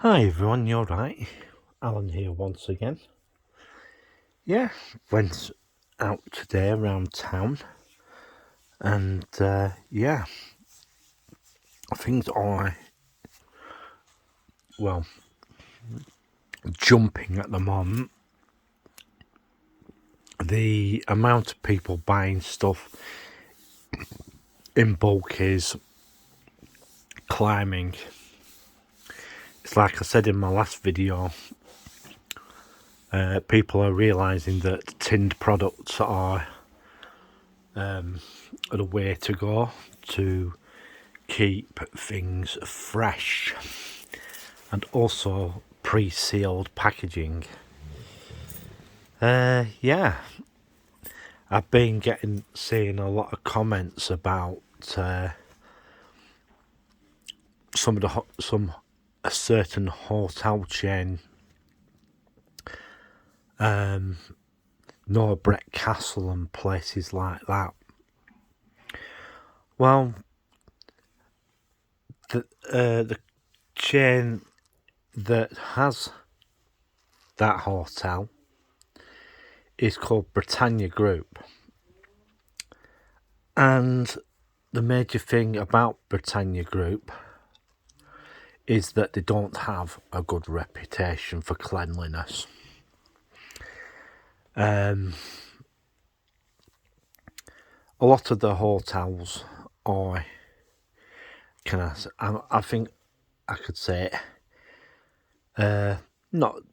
Hi everyone, you're right. Alan here once again. Yeah, went out today around town, and yeah, things are jumping at the moment. The amount of people buying stuff in bulk is climbing. It's like I said in my last video. People are realising that tinned products are the way to go to keep things fresh, and also pre-sealed packaging. Yeah, I've been seeing a lot of comments about a certain hotel chain, Norbreck Castle and places like that. Well, the chain that has that hotel is called Britannia Group, and the major thing about Britannia Group is that they don't have a good reputation for cleanliness. A lot of the hotels are, I think I could say it, not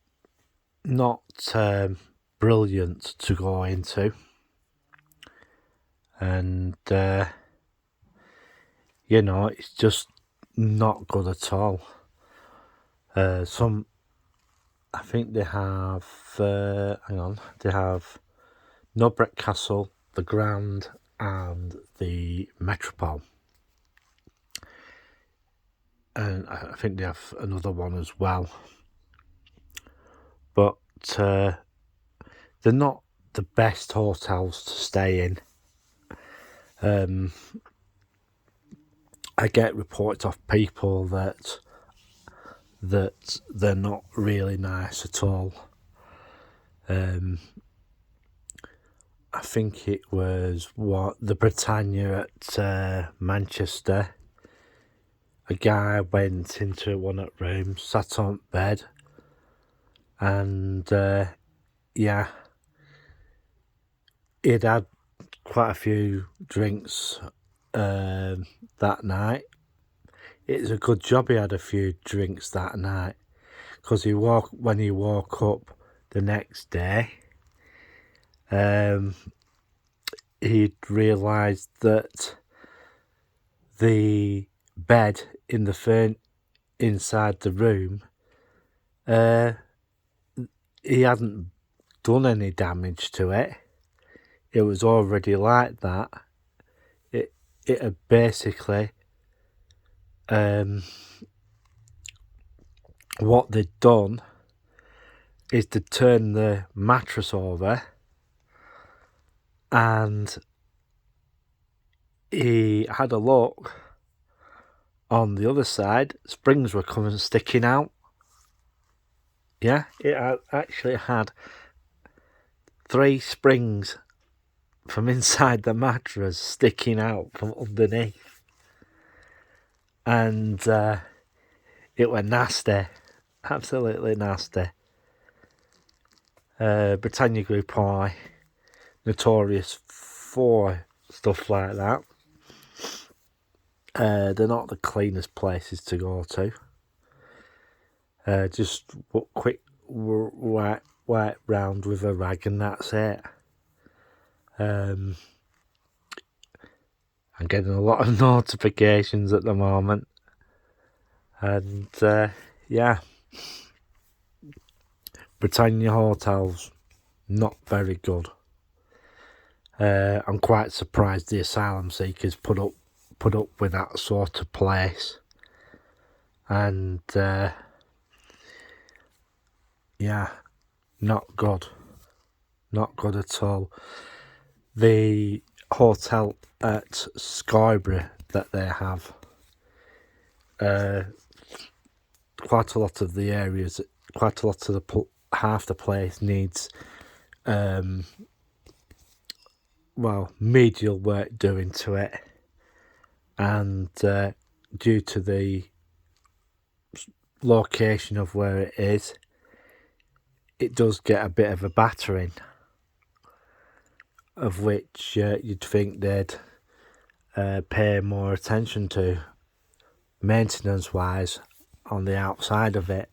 brilliant to go into, and it's just not good at all. I think they have, they have Norbreck Castle, the Grand, and the Metropole. And I think they have another one as well. But they're not the best hotels to stay in. I get reports of people that they're not really nice at all. I think it was the Britannia at Manchester. A guy went into one of the rooms, sat on bed, and he'd had quite a few drinks that night. It's a good job he had a few drinks that night, because when he woke up the next day, he'd realised that the bed inside the room, he hadn't done any damage to it. It was already like that. It had basically, what they'd done is to turn the mattress over, and he had a look on the other side. Springs were sticking out. Yeah, it actually had 3 springs from inside the mattress sticking out from underneath, and it were nasty, absolutely nasty. Britannia Group are notorious for stuff like that. They're not the cleanest places to go to. Just quick wipe round with a rag and that's it. I'm getting a lot of notifications at the moment, and Britannia hotels, not very good. I'm quite surprised the asylum seekers put up with that sort of place, and not good at all. The hotel at Scarborough that they have, quite a lot of the areas, quite a lot of the half the place needs medial work doing to it, and due to the location of where it is, it does get a bit of a battering, of which you'd think they'd pay more attention to maintenance wise on the outside of it.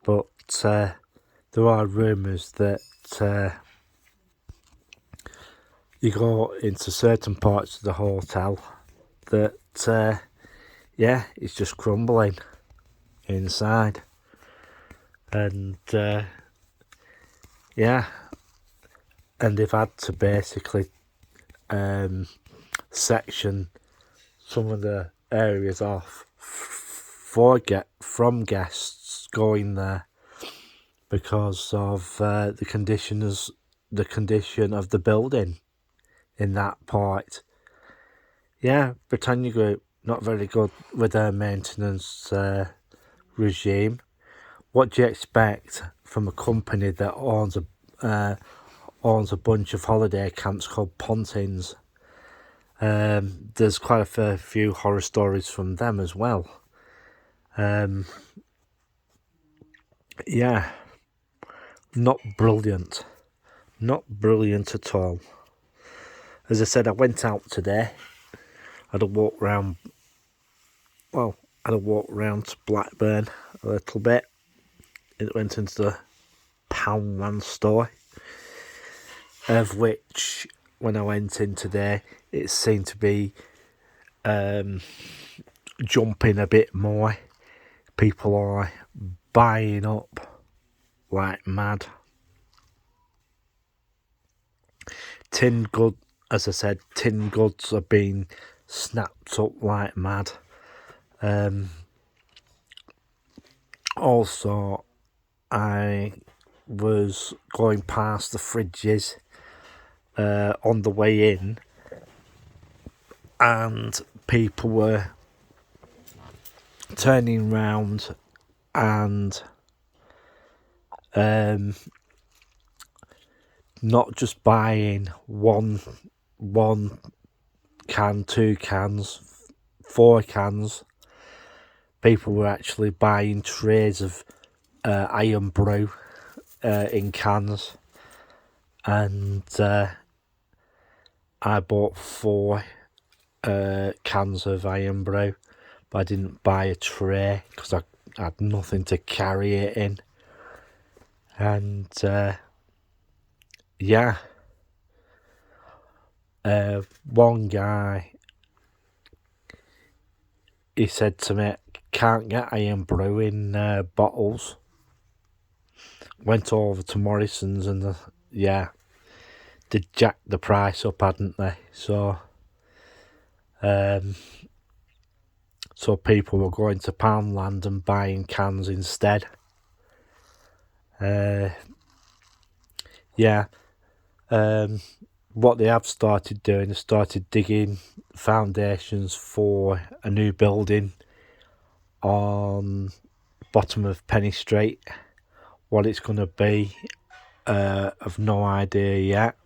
But there are rumours that you go into certain parts of the hotel that it's just crumbling inside, and and they've had to basically section some of the areas off from guests going there because of the condition of the building in that part. Yeah, Britannia Group, not very good with their maintenance regime. What do you expect from a company that owns a bunch of holiday camps called Pontins? There's quite a fair few horror stories from them as well. Not brilliant at all. As I said, I went out today. I had a walk round to Blackburn a little bit. It went into the Poundland store, of which when I went in today, it seemed to be jumping a bit more. People are buying up like mad. Tin goods are being snapped up like mad. Also, I was going past the fridges on the way in, and people were turning round and not just buying one can, 2 cans, 4 cans. People were actually buying trays of Irn-Bru in cans, and I bought 4 cans of Irn-Bru, but I didn't buy a tray because I had nothing to carry it in. And one guy, he said to me, can't get Irn-Bru in bottles. Went over to Morrison's and they'd jacked the price up, hadn't they? So people were going to Poundland and buying cans instead. What they have started doing is started digging foundations for a new building on bottom of Penny Street. What it's going to be, I've no idea yet,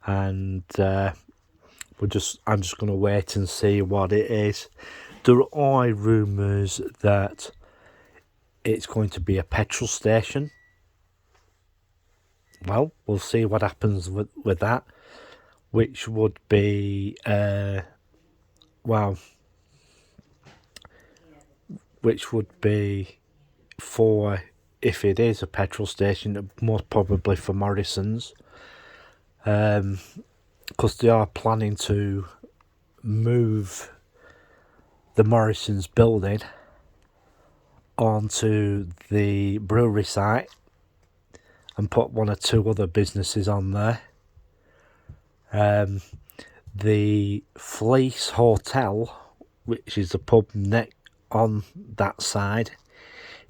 and I'm just going to wait and see what it is. There are rumours that it's going to be a petrol station. Well, we'll see what happens with that, which would be for, if it is a petrol station, most probably for Morrison's, because they are planning to move the Morrison's building onto the brewery site and put 1 or 2 other businesses on there. The Fleece Hotel, which is the pub on that side,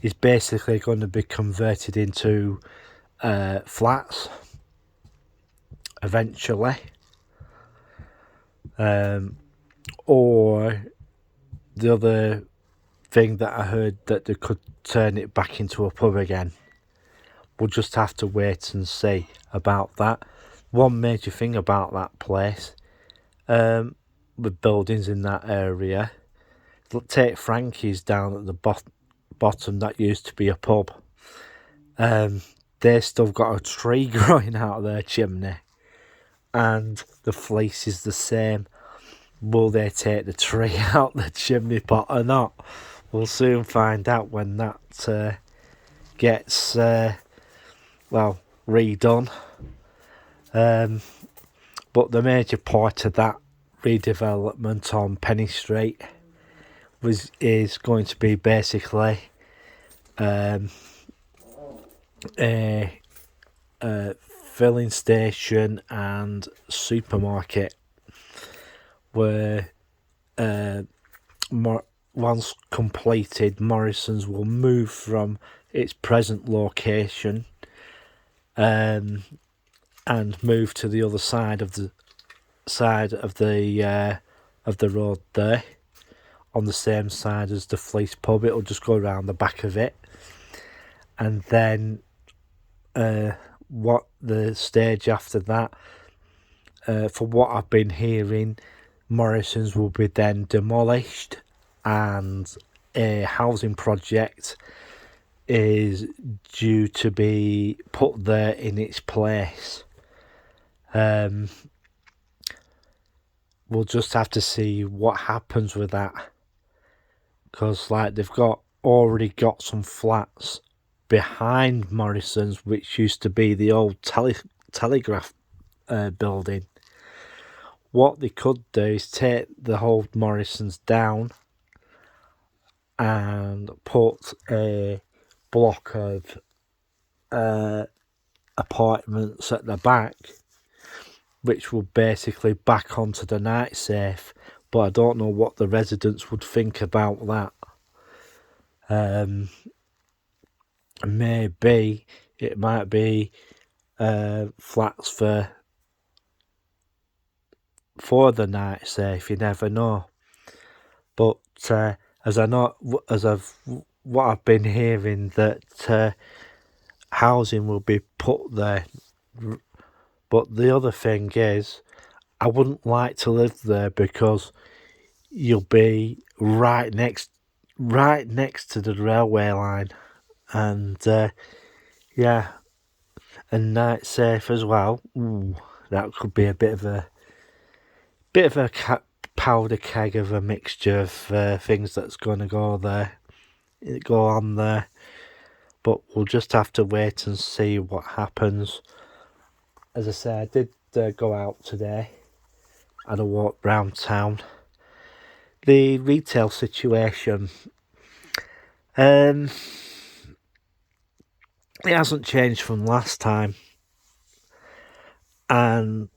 is basically going to be converted into flats eventually, or the other thing that I heard that they could turn it back into a pub again. We'll just have to wait and see about that. One major thing about that place, with buildings in that area, take Frankie's down at the bottom, that used to be a pub. They still got a tree growing out of their chimney, and the fleece is the same. Will they take the tree out the chimney pot or not? We'll soon find out when that gets redone. But the major part of that redevelopment on Penny Street is going to be basically a filling station and supermarket, where once completed, Morrison's will move from its present location and move to the other side of the road there, on the same side as the Fleece pub. It'll just go around the back of it, and then what the stage after that, for what I've been hearing, Morrison's will be then demolished and a housing project is due to be put there in its place. We'll just have to see what happens with that, because they've already got some flats behind Morrison's, which used to be the old telegraph building. What they could do is take the whole Morrison's down and put a block of apartments at the back, which will basically back onto the night safe. But I don't know what the residents would think about that. Maybe it might be flats for the night safe. You never know. But what I've been hearing, that housing will be put there. But the other thing is, I wouldn't like to live there, because you'll be right next to the railway line, and and night safe as well. Ooh, that could be a bit of a powder keg of a mixture of things that's going to go on there. But we'll just have to wait and see what happens. As I say, I did go out today and I walked round town. The retail situation, it hasn't changed from last time, and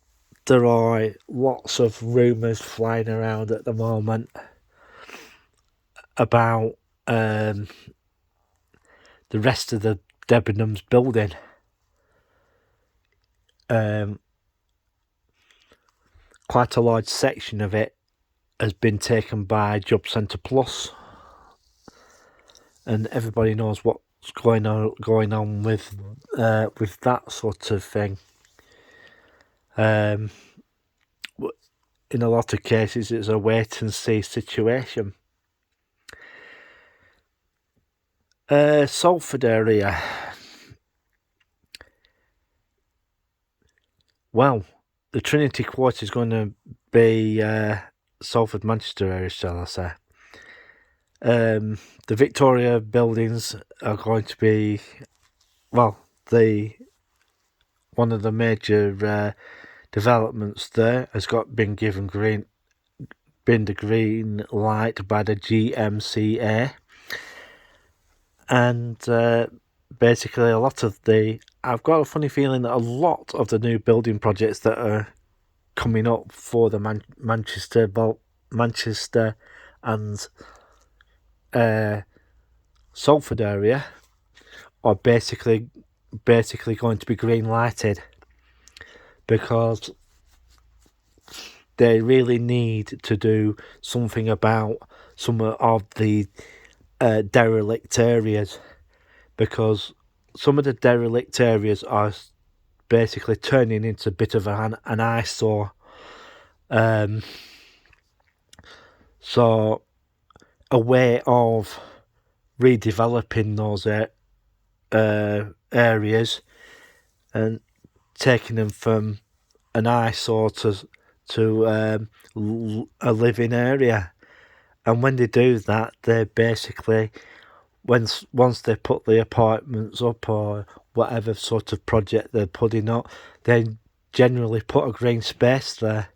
there are lots of rumours flying around at the moment about the rest of the Debenhams building. Quite a large section of it has been taken by Job Centre Plus, and everybody knows what's going on with that sort of thing. In a lot of cases, it's a wait and see situation. Salford area. Well, the Trinity Quarter is going to be Salford Manchester area, shall I say. The Victoria buildings are going to be, one of the major developments there has been given the green light by the GMCA, and basically I've got a funny feeling that a lot of the new building projects that are coming up for the Manchester and Salford area are basically going to be green lighted, because they really need to do something about some of the derelict areas, because some of the derelict areas are basically turning into a bit of an eyesore. So a way of redeveloping those areas and taking them from an eyesore to a living area. And when they do that, they basically, once they put the apartments up or whatever sort of project they're putting up, they generally put a green space there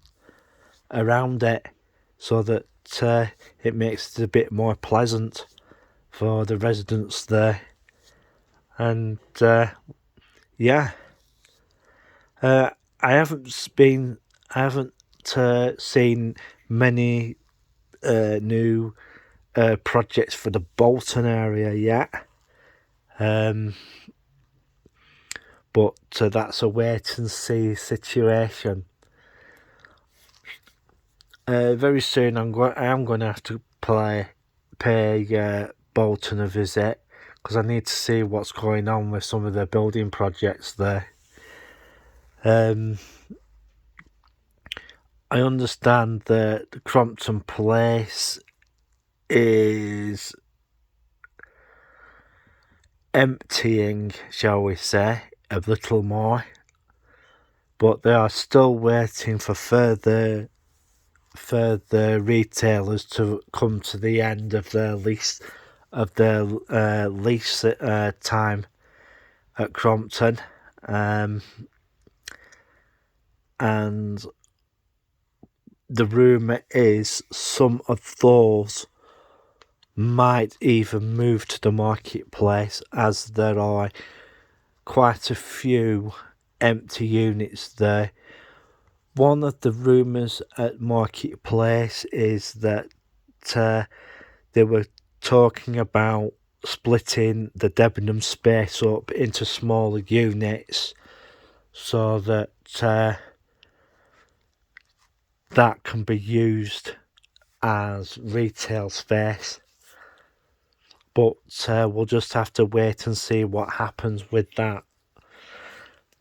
around it, so that it makes it a bit more pleasant for the residents there. And yeah, I haven't seen many new projects for the Bolton area yet, but that's a wait and see situation. Very soon I am going to have to pay Bolton a visit, because I need to see what's going on with some of the building projects there. I understand that Crompton Place is emptying, shall we say, a little more, but they are still waiting for further retailers to come to the end of their lease time at Crompton, and the rumour is some of those might even move to the marketplace, as there are quite a few empty units there. One of the rumours at Marketplace is that they were talking about splitting the Debenham space up into smaller units, so that that can be used as retail space. But we'll just have to wait and see what happens with that.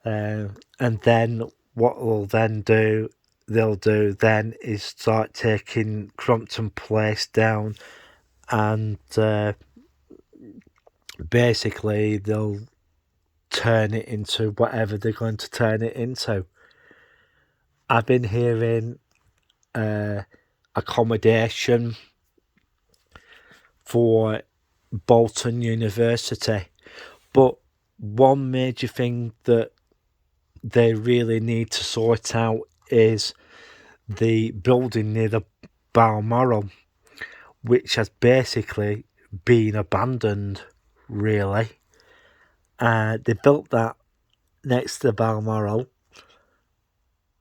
And then what they'll do then is start taking Crompton Place down, and basically they'll turn it into whatever they're going to turn it into. I've been hearing accommodation for Bolton University, but one major thing that they really need to sort out is the building near the Balmoral, which has basically been abandoned, really. They built that next to the Balmoral,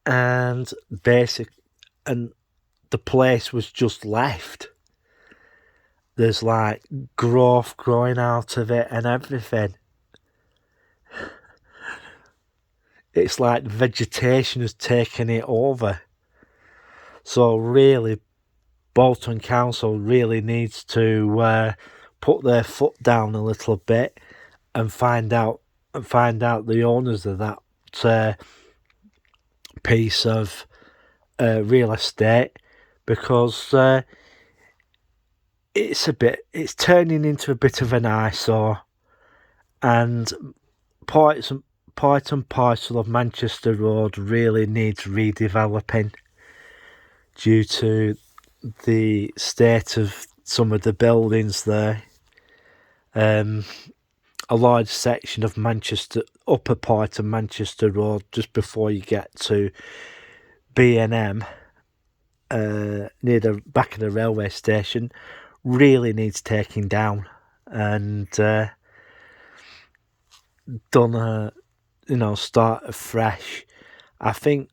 and the place was just left. There's like growth growing out of it and everything. It's like vegetation has taken it over. So really, Bolton Council really needs to put their foot down a little bit and find out the owners of that piece of real estate, because it's turning into a bit of an eyesore, and part and parcel of Manchester Road really needs redeveloping due to the state of some of the buildings there. A large section of upper part of Manchester Road, just before you get to B&M, near the back of the railway station, really needs taking down and done start afresh. I think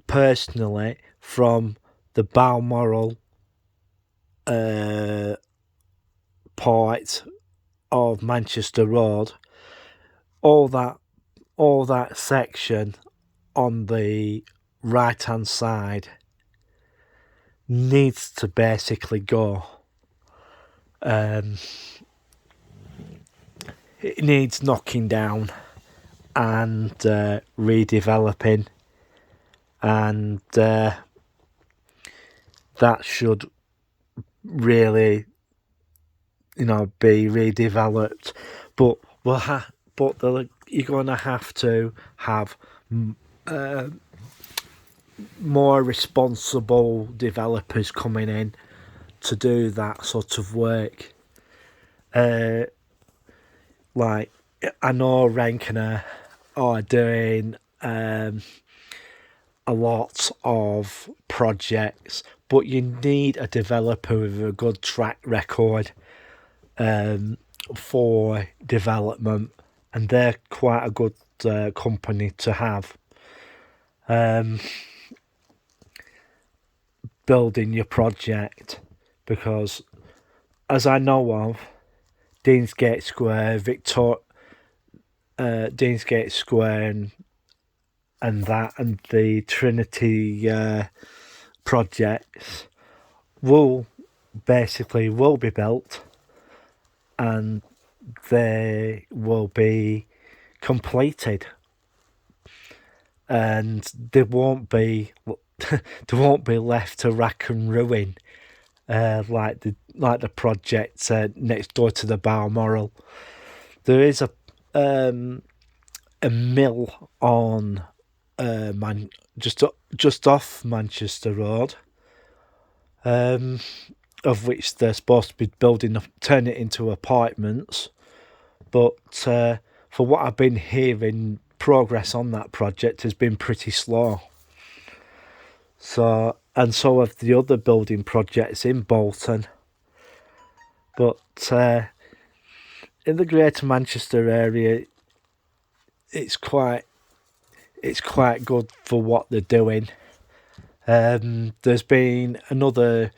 personally, from the Balmoral part of Manchester Road, all that section on the right hand side needs to basically go. Um, it needs knocking down and redeveloping, and that should really, be redeveloped. But you're gonna have to have more responsible developers coming in to do that sort of work. Like, I know Rankener are doing a lot of projects, but you need a developer with a good track record for development, and they're quite a good company to have. Building your project, because as I know of, Deansgate Square, Deansgate Square, and the Trinity projects will be built, and they will be completed, and they won't be left to rack and ruin like the project next door to the Balmoral. There is a mill on just off Manchester Road, of which they're supposed to be turn it into apartments. But for what I've been hearing, progress on that project has been pretty slow. So have the other building projects in Bolton. But in the Greater Manchester area, it's quite good for what they're doing. There's been another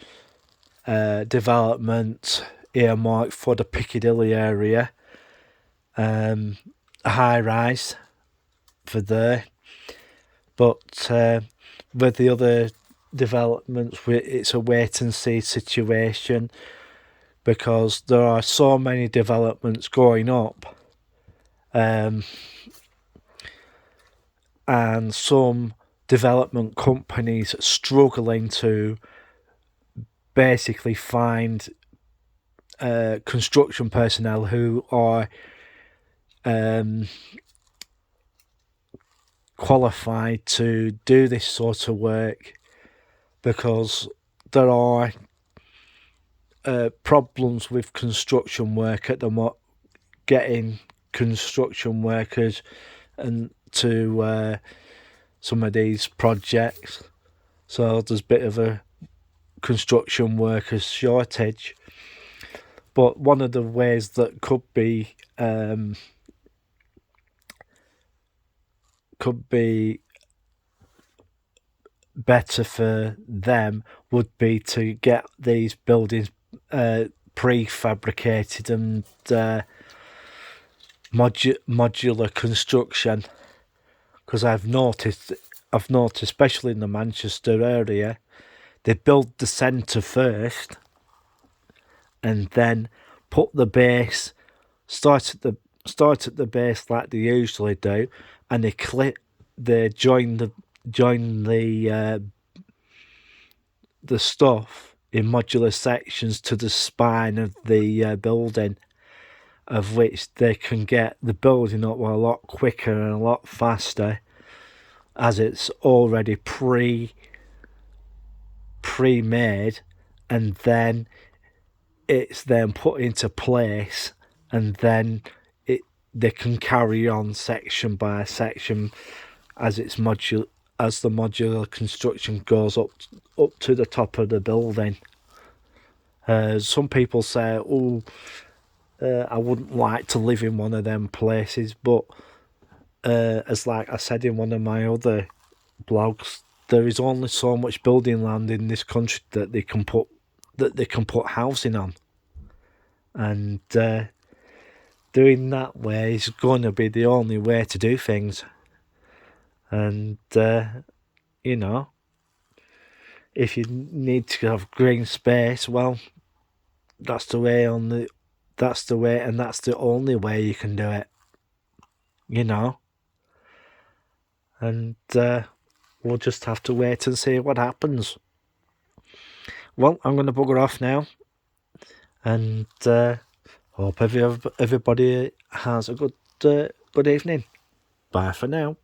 development earmarked for the Piccadilly area, a high rise for there. But with the other developments, it's a wait and see situation, because there are so many developments going up, and some development companies struggling to basically find construction personnel who are qualified to do this sort of work, because there are problems with construction work at the moment, getting construction workers and to some of these projects. So there's a bit of a construction workers shortage. But one of the ways that could be better for them would be to get these buildings prefabricated and modular construction, because I've noticed, especially in the Manchester area, they build the centre first, and then put the base, start at the base like they usually do, and they join the stuff in modular sections to the spine of the building, of which they can get the building up a lot quicker and a lot faster, as it's already pre-made, and then it's then put into place, and then they can carry on section by section as the modular construction goes up to the top of the building. Some people say, I wouldn't like to live in one of them places, but as like I said in one of my other blogs, there is only so much building land in this country that they can put housing on, and doing that way is going to be the only way to do things. And if you need to have green space, well, that's the way that's the way, and that's the only way you can do it, you know. And we'll just have to wait and see what happens. Well, I'm going to bugger off now, and hope everybody has a good evening. Bye for now.